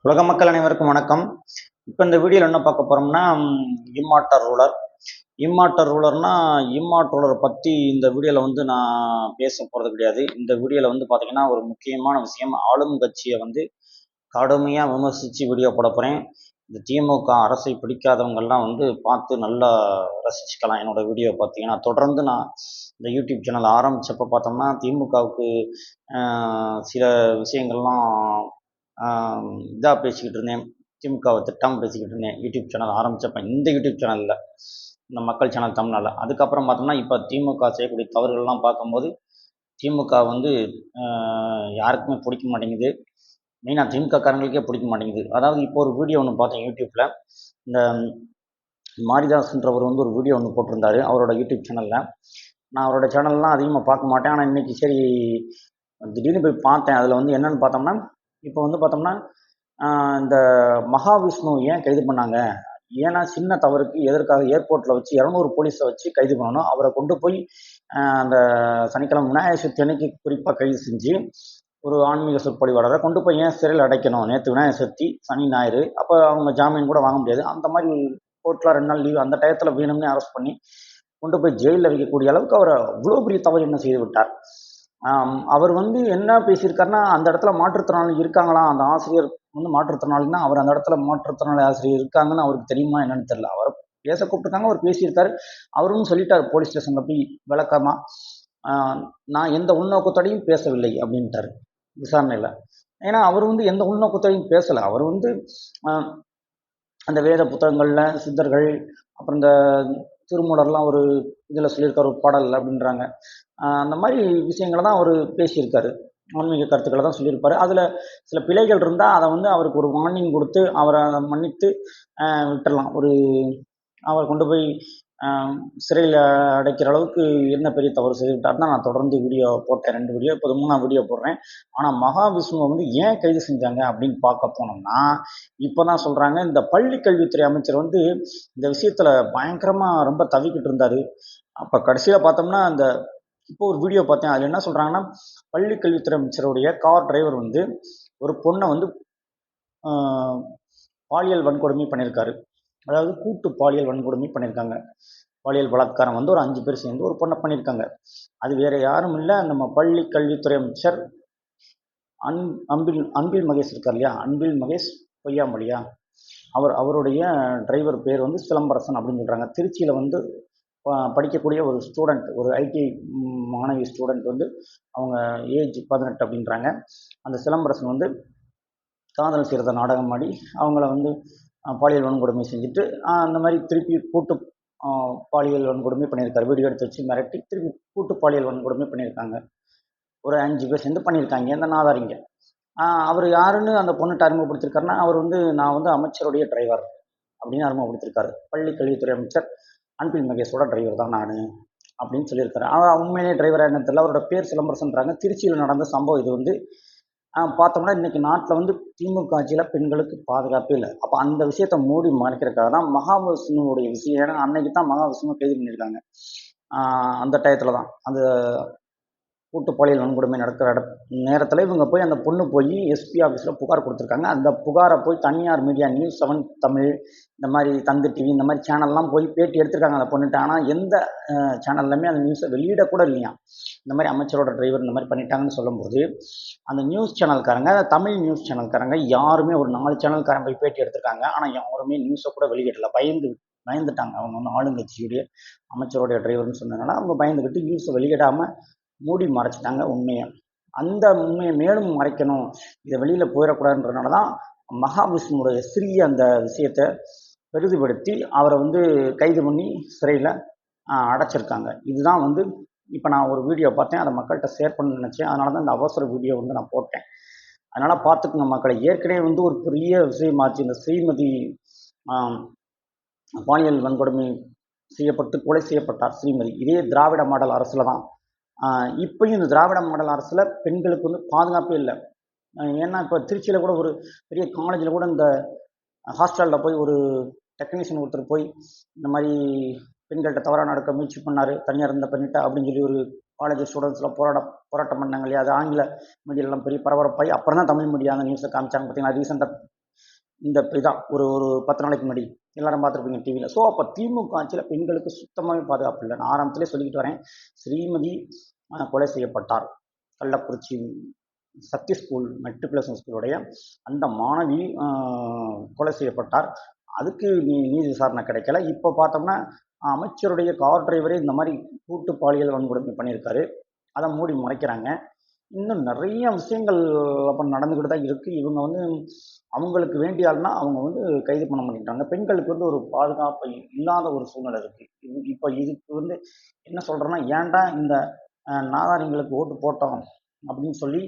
உலக மக்கள் அனைவருக்கும் வணக்கம். இப்போ இந்த வீடியோவில் என்ன பார்க்க போகிறோம்னா, இம்மார்ட்டல் ரூலர். இம்மார்ட்டல் ரூலர்னா இம்மார்ட்டல் ரூலரை பற்றி இந்த வீடியோவில் நான் பேச போகிறது கிடையாது. இந்த வீடியோவில் பார்த்தீங்கன்னா ஒரு முக்கியமான விஷயம், ஆளும் கட்சியை கடுமையாக விமர்சித்து வீடியோ போட போகிறேன். இந்த திமுக அரசை பிடிக்காதவங்கள்லாம் பார்த்து நல்லா ரசிச்சுக்கலாம். என்னோடய வீடியோ பார்த்தீங்கன்னா தொடர்ந்து நான் இந்த யூடியூப் சேனல் ஆரம்பித்தப்போ பார்த்தோம்னா திமுகவுக்கு சில விஷயங்கள்லாம் இதாக பேசிக்கிட்டு இருந்தேன். திமுகவை திட்டாமல் பேசிக்கிட்டு இருந்தேன் யூடியூப் சேனல் ஆரம்பித்தப்ப, இந்த யூடியூப் சேனலில், இந்த மக்கள் சேனல் தமிழ்நாளில். அதுக்கப்புறம் பார்த்தோம்னா இப்போ திமுக செய்யக்கூடிய தவறுகள்லாம் பார்க்கும்போது திமுக யாருக்குமே பிடிக்க மாட்டேங்குது. மெயினாக திமுக காரங்களுக்கே பிடிக்க மாட்டேங்குது. அதாவது இப்போ ஒரு வீடியோ ஒன்று பார்த்தேன் யூடியூப்பில். இந்த மாரிதாஸ்ன்றவர் ஒரு வீடியோ ஒன்று போட்டிருந்தாரு அவரோட யூடியூப் சேனலில். நான் அவரோட சேனல்லாம் அதிகமாக பார்க்க மாட்டேன். ஆனால் இன்றைக்கி சரி திடீர்னு போய் பார்த்தேன். அதில் என்னென்னு பார்த்தோம்னா, இப்போ பார்த்தோம்னா இந்த மகாவிஷ்ணு ஏன் கைது பண்ணாங்க, ஏன்னா சின்ன தவறுக்கு எதற்காக ஏர்போர்ட்டில் வச்சு 200 போலீஸை வச்சு கைது பண்ணணும். அவரை கொண்டு போய் அந்த சனிக்கிழமை விநாயகர் சதுர்த்தி அன்னைக்கு குறிப்பாக கைது செஞ்சு ஒரு ஆன்மீக சொற்பொழிவாளரை கொண்டு போய் ஏன் சிறையில் அடைக்கணும். நேற்று விநாயகர் சதுர்த்தி, சனி ஞாயிறு, அப்போ அவங்க ஜாமீன் கூட வாங்க முடியாது. அந்த மாதிரி கோர்ட்டில் 2 நாள் லீவு, அந்த டயத்தில் வேணும்னே அரெஸ்ட் பண்ணி கொண்டு போய் ஜெயிலில் வைக்கக்கூடிய அளவுக்கு அவர் அவ்வளோ பெரிய தவறு என்ன செய்து விட்டார். அவர் என்ன பேசியிருக்காருன்னா, அந்த இடத்துல மாற்றுத்திறனாளி இருக்காங்களா, அந்த ஆசிரியர் மாற்றுத்திறனாளின்னா அவர் அந்த இடத்துல மாற்றுத்திறனாளி ஆசிரியர் இருக்காங்கன்னு அவருக்கு தெரியுமா என்னன்னு தெரியல. அவரை பேச கூப்பிட்டுருக்காங்க, அவர் பேசியிருக்காரு. அவரும் சொல்லிட்டார் போலீஸ் ஸ்டேஷனில் போய் விளக்கமா, நான் எந்த உள்நோக்கத்தோடையும் பேசவில்லை அப்படின்ட்டார் விசாரணையில். ஏன்னா அவர் எந்த உள்நோக்கத்தோடையும் பேசலை. அவர் அந்த வேத புத்தகங்களில் சித்தர்கள் அப்புறம் இந்த திருமூலர்லாம் ஒரு இதில் சொல்லியிருக்காரு, ஒரு பாடல் அப்படின்றாங்க. அந்த மாதிரி விஷயங்களை தான் அவர் பேசியிருக்காரு, ஆன்மீக கருத்துக்களை தான் சொல்லியிருப்பார். அதில் சில பிழைகள் இருந்தால் அதை அவருக்கு ஒரு வார்னிங் கொடுத்து அவரை மன்னித்து விட்டுடலாம். அவர் கொண்டு போய் சிறையில் அடைக்கிற அளவுக்கு என்ன பெரிய தவறு செய்து விட்டார்னா, நான் தொடர்ந்து வீடியோ போட்டேன், 2 வீடியோ, இப்போ 3ஆம் வீடியோ போடுறேன். ஆனால் மகாவிஷ்ணுவை ஏன் கைது செஞ்சாங்க அப்படின்னு பார்க்க போனோம்னா, இப்போ தான் சொல்கிறாங்க, இந்த பள்ளி கல்வித்துறை அமைச்சர் இந்த விஷயத்தில் பயங்கரமாக ரொம்ப தவிக்கிட்டு இருந்தார். அப்போ கடைசியில் பார்த்தோம்னா இப்போ ஒரு வீடியோ பார்த்தேன். அதில் என்ன சொல்கிறாங்கன்னா, பள்ளி கல்வித்துறை அமைச்சருடைய கார் டிரைவர் ஒரு பொண்ணை பாலியல் வன்கொடுமை பண்ணியிருக்காரு. அதாவது கூட்டு பாலியல் வன்கொடுமை பண்ணியிருக்காங்க. பாலியல் பலாத்காரம் ஒரு 5 பேர் சேர்ந்து ஒரு பொண்ணை பண்ணியிருக்காங்க. அது வேற யாரும் இல்லை, நம்ம பள்ளி கல்வித்துறை அமைச்சர் அன்பில் மகேஷ் இருக்கார் இல்லையா, அன்பில் மகேஷ் பொய்யாமொழியா, அவருடைய டிரைவர் பேர் சிலம்பரசன் அப்படின்னு சொல்கிறாங்க. திருச்சியில் படிக்கக்கூடிய ஒரு ஸ்டூடெண்ட், ஒரு ஐடி மாணவி ஸ்டூடெண்ட் அவங்க ஏஜ் 18 அப்படின்றாங்க. அந்த சிலம்பரசன் காதல் செய்கிறத நாடகம் ஆடி அவங்கள பாலியல் வன்கொடுமை செஞ்சுட்டு அந்த மாதிரி திருப்பி கூட்டு பாலியல் வன்கொடுமை பண்ணியிருக்காரு. வீடியோ எடுத்து வச்சு மிரட்டி திருப்பி கூட்டு பாலியல் வன்கொடுமை பண்ணியிருக்காங்க. ஒரு 5 பேர் சேர்ந்து பண்ணியிருக்காங்க. இந்த நாதாரிங்க. அவர் யாருன்னு அந்த பொண்ணுகிட்ட அறிமுகப்படுத்திருக்காருன்னா, அவர் நான் அமைச்சருடைய டிரைவர் அப்படின்னு அறிமுகப்படுத்திருக்காரு. பள்ளி கல்வித்துறை அமைச்சர் அன்பில் மகேஷோட டிரைவர் தான் நான் அப்படின்னு சொல்லியிருக்காரு. அவர் உண்மையிலேயே டிரைவராக என்ன தெரியல. அவரோட பேர் சிலம்பரசன்றாங்க. திருச்சியில் நடந்த சம்பவம் இது பார்த்தோம்னா, இன்னைக்கு நாட்டில் திமுக ஆட்சியில் பெண்களுக்கு பாதுகாப்பே இல்லை. அப்போ அந்த விஷயத்தை மூடி மறைக்கிறதுக்காக தான் மகாவிஷ்ணுவோடைய விஷயம். ஏன்னா அன்னைக்கு தான் மகாவிஷ்ணுவை கைது பண்ணியிருக்காங்க. அந்த டயத்தில் தான் அந்த கூட்டு பாலியல் வன்கொடுமை நடக்கிற நேரத்தில் இவங்க போய் அந்த பொண்ணு போய் எஸ்பி ஆஃபீஸில் புகார் கொடுத்துருக்காங்க. அந்த புகாரை போய் தனியார் மீடியா News7 தமிழ், இந்த மாதிரி தந்தி டிவி, இந்த மாதிரி சேனல்லாம் போய் பேட்டி எடுத்திருக்காங்க அந்த பொண்ணுகிட்ட. ஆனால் எந்த சேனல்லையுமே அந்த நியூஸை வெளியிடக்கூட இல்லையா. இந்த மாதிரி அமைச்சரோட டிரைவர் இந்த மாதிரி பண்ணிட்டாங்கன்னு சொல்லும்போது, அந்த நியூஸ் சேனல்காரங்க, தமிழ் நியூஸ் சேனல்காரங்க யாருமே, ஒரு 4 சேனல்காரங்க போய் பேட்டி எடுத்திருக்காங்க. ஆனால் யாருமே நியூஸை கூட வெளியிடலை. பயந்துட்டாங்க. அவங்க ஆளுங்கட்சியுடைய அமைச்சருடைய டிரைவர்னு சொன்னதுனால அவங்க பயந்துக்கிட்டு நியூஸை வெளியிடாமல் மூடி மறைச்சிட்டாங்க உண்மையை. அந்த உண்மையை மேலும் மறைக்கணும், இதை வெளியில் போயிடக்கூடாதுன்றதுனால தான் மகாவிஷ்ணுவோடைய சிறிய அந்த விஷயத்தை பெரிதுபடுத்தி அவரை கைது பண்ணி சிறையில் அடைச்சிருக்காங்க. இதுதான் இப்போ நான் ஒரு வீடியோ பார்த்தேன், அதை மக்கள்கிட்ட ஷேர் பண்ண நினச்சேன். அதனால தான் இந்த அவசர வீடியோ நான் போட்டேன். அதனால் பார்த்துக்குங்க மக்களை. ஏற்கனவே ஒரு பெரிய விஷயமாச்சு. இந்த ஸ்ரீமதி பாலியல் வன்கொடுமை செய்யப்பட்டு கொலை செய்யப்பட்டார் ஸ்ரீமதி. இதே திராவிட மாடல் அரசில் தான். இப்பயும் இந்த திராவிட மாடல் அரசில் பெண்களுக்கு பாதுகாப்பே இல்லை. ஏன்னா இப்போ திருச்சியில் கூட ஒரு பெரிய காலேஜில் கூட இந்த ஹாஸ்டலில் போய் ஒரு டெக்னீஷியன் ஒருத்தர் போய் இந்த மாதிரி பெண்கள்கிட்ட தவறாக நடக்க முயற்சி பண்ணார், தனியார் இருந்த பண்ணிட்டா அப்படின்னு சொல்லி ஒரு காலேஜ் ஸ்டூடெண்ட்ஸ்லாம் போராட்டம் பண்ணாங்க இல்லையா. அது ஆங்கில மீடியாலாம் பெரிய பரபரப்பாகி அப்புறம் தான் தமிழ் மீடியா அந்த நியூஸை காமிச்சாங்க. பார்த்தீங்கன்னா ரீசெண்டாக இந்த இதான் ஒரு ஒரு 10 நாளைக்கு முன்னாடி எல்லாரும் பார்த்துருப்பீங்க டிவியில். ஸோ அப்போ திமுக ஆட்சியில் பெண்களுக்கு சுத்தமாகவே பாதுகாப்பு இல்லை. நான் ஆரம்பத்திலே சொல்லிக்கிட்டு வரேன். ஸ்ரீமதி கொலை செய்யப்பட்டார். கள்ளக்குறிச்சி சக்தி ஸ்கூல் மெட்ரிகுலேஷன் ஸ்கூலுடைய அந்த மாணவி கொலை செய்யப்பட்டார். அதுக்கு நீதி விசாரணை கிடைக்கல. இப்போ பார்த்தோம்னா அமைச்சருடைய கார் டிரைவரே இந்த மாதிரி கூட்டு பாலியல் வன்கொடுமை பண்ணியிருக்காரு. அதை மூடி மறைக்கிறாங்க. இன்னும் நிறைய விஷயங்கள் அப்போ நடந்துக்கிட்டு தான் இருக்குது. இவங்க வந்து அவங்களுக்கு வேண்டிய ஆள்னா அவங்க வந்து கைது பண்ண மாட்டேங்கிறாங்க. பெண்களுக்கு வந்து ஒரு பாதுகாப்பு இல்லாத ஒரு சூழ்நிலை இருக்குது. இப்போ இதுக்கு வந்து என்ன சொல்கிறேன்னா, ஏன்டா இந்த நாதாரிங்களுக்கு ஓட்டு போட்டோம் அப்படின்னு சொல்லி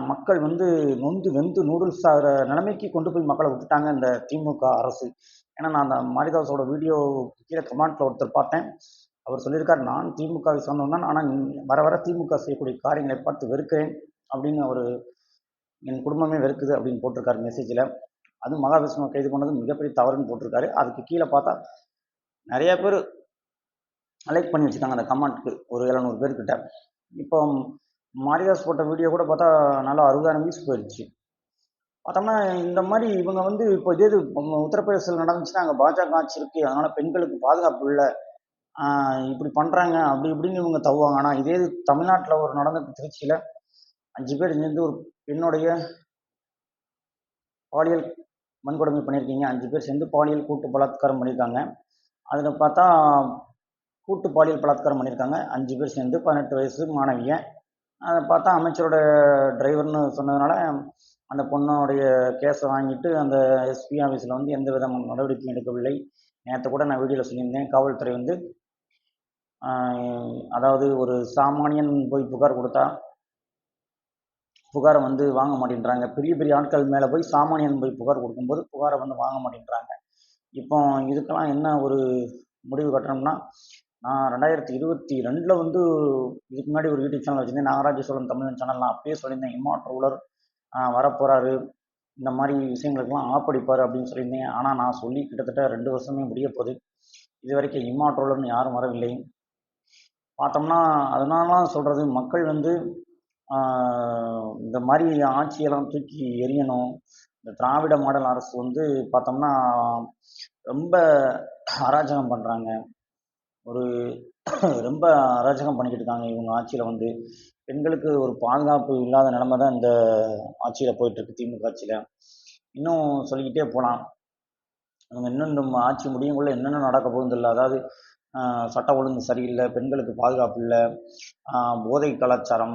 மக்கள் வந்து நொந்து வெந்து நூடுல்ஸ் ஆகிற நிலைமைக்கு கொண்டு போய் மக்களை விட்டுட்டாங்க இந்த திமுக அரசு. ஏன்னா நான் அந்த மாரிதாஸோட வீடியோ கீழே கமெண்ட்ல ஒருத்தர் பார்த்தேன். அவர் சொல்லியிருக்கார், நான் திமுகவை சொந்தம் தான், ஆனால் வர வர திமுக செய்யக்கூடிய காரியங்களை பார்த்து வெறுக்கிறேன் அப்படின்னு ஒரு என் குடும்பமே வெறுக்குது அப்படின்னு போட்டிருக்காரு மெசேஜில். அதுவும் மகாவிஷ்ணுவை கைது பண்ணது மிகப்பெரிய தவறுன்னு போட்டிருக்காரு. அதுக்கு கீழே பார்த்தா நிறைய பேர் லைக் பண்ணி வச்சுருக்காங்க அந்த கமெண்ட்டுக்கு, ஒரு 700 பேர்கிட்ட. இப்போ மாரிதாஸ் போட்ட வீடியோ கூட பார்த்தா நல்லா 60,000 வியூஸ் போயிடுச்சு. பார்த்தோம்னா இந்த மாதிரி இவங்க வந்து இப்போ இதே இது உத்தரப்பிரதேசத்தில் நடந்துச்சுன்னா அங்கே பாஜக ஆட்சி இருக்குது, அதனால் பெண்களுக்கு பாதுகாப்பு இல்லை, இப்படி பண்ணுறாங்க அப்படி இப்படின்னு இவங்க தவுவாங்க. ஆனால் இதே இது தமிழ்நாட்டில் ஒரு நடந்த திருச்சியில் 5 பேர் சேர்ந்து ஒரு பெண்ணுடைய பாலியல் வன்கொடுமை பண்ணியிருக்கீங்க, 5 பேர் சேர்ந்து பாலியல் கூட்டு பலாத்காரம் பண்ணியிருக்காங்க. அதில் பார்த்தா கூட்டு பாலியல் பலாத்காரம் பண்ணியிருக்காங்க 5 பேர் சேர்ந்து, 18 வயசு மாணவியை. அதை பார்த்தா அமைச்சரோட டிரைவர்னு சொன்னதுனால அந்த பொண்ணுடைய கேஸை வாங்கிட்டு அந்த எஸ்பி ஆஃபீஸில் வந்து எந்த விதமான நடவடிக்கையும் எடுக்கவில்லை. நேற்று கூட நான் வீடியோவில் சொல்லியிருந்தேன், காவல்துறை வந்து அதாவது ஒரு சாமானியன் போய் புகார் கொடுத்தா புகாரை வந்து வாங்க மாட்டேன்றாங்க. பெரிய பெரிய ஆட்கள் மேலே போய் சாமானியன் போய் புகார் கொடுக்கும்போது புகாரை வந்து வாங்க மாட்டேன்றாங்க. இப்போ இதுக்கெல்லாம் என்ன ஒரு முடிவு கட்டணும்னா, நான் 2022 வந்து இதுக்கு முன்னாடி ஒரு யூடியூப் சேனல் வச்சுருந்தேன், நாகராஜ சோழன் தமிழ் சேனல். நான் அப்பயே சொல்லியிருந்தேன், இமாட் ரூலர் வரப்போகிறாரு, இந்த மாதிரி விஷயங்களுக்கெல்லாம் ஆப்படிப்பார் அப்படின்னு சொல்லியிருந்தேன். ஆனால் நான் சொல்லி கிட்டத்தட்ட 2 வருஷமே முடிய போகுது. இது வரைக்கும் இமாட் ரூலர்னு யாரும் வரவில்லை. பார்த்தோம்னா அதனால சொல்கிறது, மக்கள் வந்து இந்த மாதிரி ஆட்சியெல்லாம் தூக்கி எறியணும். இந்த திராவிட மாடல் அரசு வந்து பார்த்தோம்னா ரொம்ப அராஜகம் பண்ணுறாங்க. ஒரு ரொம்ப அராஜகம் பண்ணிக்கிட்டு இருக்காங்க இவங்க ஆட்சியில். வந்து பெண்களுக்கு ஒரு பாதுகாப்பு இல்லாத நிலைமை தான் இந்த ஆட்சியில் போயிட்டுருக்கு, திமுக ஆட்சியில். இன்னும் சொல்லிக்கிட்டே போகலாம். இவங்க இன்னும் இந்த ஆட்சி முடியுங்குள்ள என்னென்ன நடக்க போகுது இல்லை. அதாவது சட்ட ஒழுங்கு சரியில்லை, பெண்களுக்கு பாதுகாப்பு இல்லை, போதை கலாச்சாரம்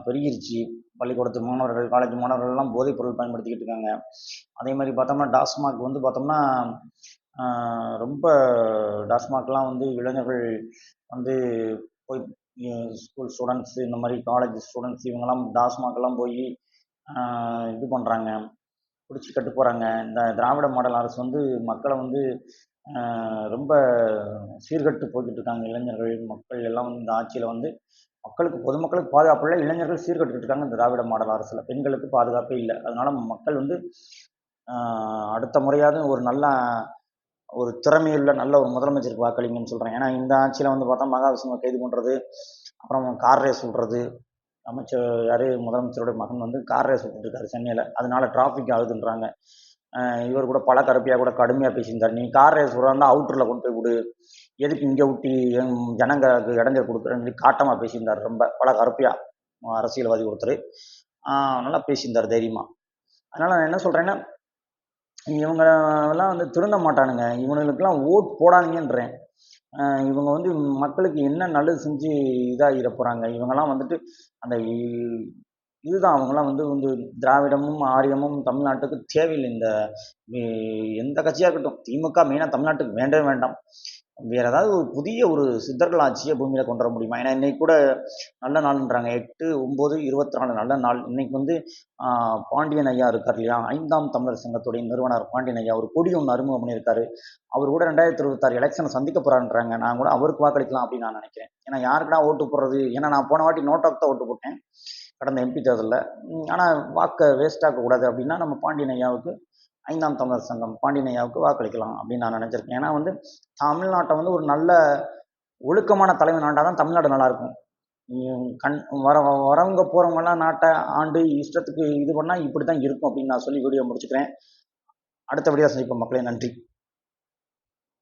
பெருகிருச்சு. பள்ளிக்கூடத்து மாணவர்கள், காலேஜ் மாணவர்கள்லாம் போதைப் பொருள் பயன்படுத்திக்கிட்டு இருக்காங்க. அதே மாதிரி பார்த்தோம்னா டாஸ்மாக் வந்து பார்த்தோம்னா ரொம்ப டாஸ்மாக்லாம் வந்து இளைஞர்கள் வந்து போய் ஸ்கூல் ஸ்டூடெண்ட்ஸு, இந்த மாதிரி காலேஜ் ஸ்டூடெண்ட்ஸ் இவங்கெல்லாம் டாஸ்மாக்லாம் போய் இது பண்ணுறாங்க, பிடிச்சி கட்டு போகிறாங்க. இந்த திராவிட மாடல் அரசு வந்து மக்களை வந்து ரொம்ப சீர்கட்டு போய்கிட்டு இருக்காங்க. இளைஞர்கள் மக்கள் எல்லாம் வந்து இந்த ஆட்சியில் வந்து மக்களுக்கு பொதுமக்களுக்கு பாதுகாப்பு இல்லை, இளைஞர்கள் சீர்கட்டு இருக்காங்க இந்த திராவிட மாடல் அரசில். பெண்களுக்கு பாதுகாப்பே இல்லை. அதனால மக்கள் வந்து அடுத்த முறையாவது ஒரு நல்ல ஒரு திறமையுள்ள நல்ல ஒரு முதலமைச்சருக்கு வாக்களிங்கன்னு சொல்கிறேன். ஏன்னா இந்த ஆட்சியில் வந்து பார்த்தா மகாவிஷ்ணுவை கைது பண்ணுறது, அப்புறம் கார் ரேஸ் விட்றது. அமைச்சர் யார், முதலமைச்சருடைய மகன் வந்து கார் ரேஸ் விட்டுருக்காரு சென்னையில், அதனால டிராஃபிக் ஆகுதுன்றாங்க. இவர் கூட பல கருப்பியாக கூட கடுமையாக பேசியிருந்தார். நீ கார் ரேஸ் விட்றாந்தா அவுட்டரில் கொண்டு போய் விடு, எதுக்கு இங்கே ஊட்டி ஜனங்களுக்கு இடைஞ்சல் கொடுக்குறேன்னு காட்டமாக பேசியிருந்தார். ரொம்ப பல கருப்பியாக அரசியல்வாதி ஒருத்தர் நல்லா பேசியிருந்தார் தைரியமாக. அதனால் நான் என்ன சொல்கிறேன்னா, இவங்கெல்லாம் வந்து திருந்த மாட்டானுங்க, இவனுங்களுக்கெல்லாம் ஓட் போடாதீங்கன்றேன். இவங்க வந்து மக்களுக்கு என்ன நல்லது செஞ்சு இதாகிட போகிறாங்க. இவங்கெல்லாம் வந்துட்டு அந்த இதுதான், அவங்களாம் வந்து வந்து திராவிடமும் ஆரியமும் தமிழ்நாட்டுக்கு தேவையில்லை. இந்த எந்த கட்சியாக இருக்கட்டும், திமுக மெயினாக தமிழ்நாட்டுக்கு வேண்டவே வேண்டாம். வேறு ஏதாவது ஒரு புதிய ஒரு சித்தர்கள் ஆட்சியை பூமியில் கொண்டு வர முடியுமா? ஏன்னா இன்னைக்கு கூட நல்ல நாள்ன்றாங்க, 8/9/24 நல்ல நாள். இன்னைக்கு வந்து பாண்டியன் ஐயா இருக்கார் இல்லையா, 5ஆம் தமிழர் சங்கத்துடைய நிறுவனர் பாண்டியன் ஐயா ஒரு கொடி ஒன்று அறிமுகம் பண்ணியிருக்காரு. அவர் கூட 2026 எலெக்ஷனை சந்திக்க போகிறான்றாங்க. நான் கூட அவருக்கு வாக்களிக்கலாம் அப்படின்னு நான் நினைக்கிறேன். ஏன்னா யாருக்குடா ஓட்டு போடுறது? ஏன்னா நான் போன வாட்டி நோட்டாக்கு தான் ஓட்டு போட்டேன் கடந்த எம்பி தேர்தலில். ஆனால் வாக்கை வேஸ்ட் கூடாது அப்படின்னா நம்ம பாண்டியன் ஐயாவுக்கு, 5ஆம் தமிழர் சங்கம் பாண்டியன் ஐயாவுக்கு வாக்களிக்கலாம் அப்படின்னு நான் நினச்சிருக்கேன். ஏன்னா வந்து தமிழ்நாட்டை வந்து ஒரு நல்ல ஒழுக்கமான தலைவன் ஆண்டால் தான் தமிழ்நாடு நல்லாயிருக்கும். வரவங்க போகிறவங்கலாம் நாட்டை ஆண்டு இஷ்டத்துக்கு இது பண்ணால் இப்படி தான் இருக்கும் அப்படின்னு நான் சொல்லி வீடியோ முடிச்சுக்கிறேன். அடுத்த வீடியோ சந்திப்போம் மக்களே. நன்றி.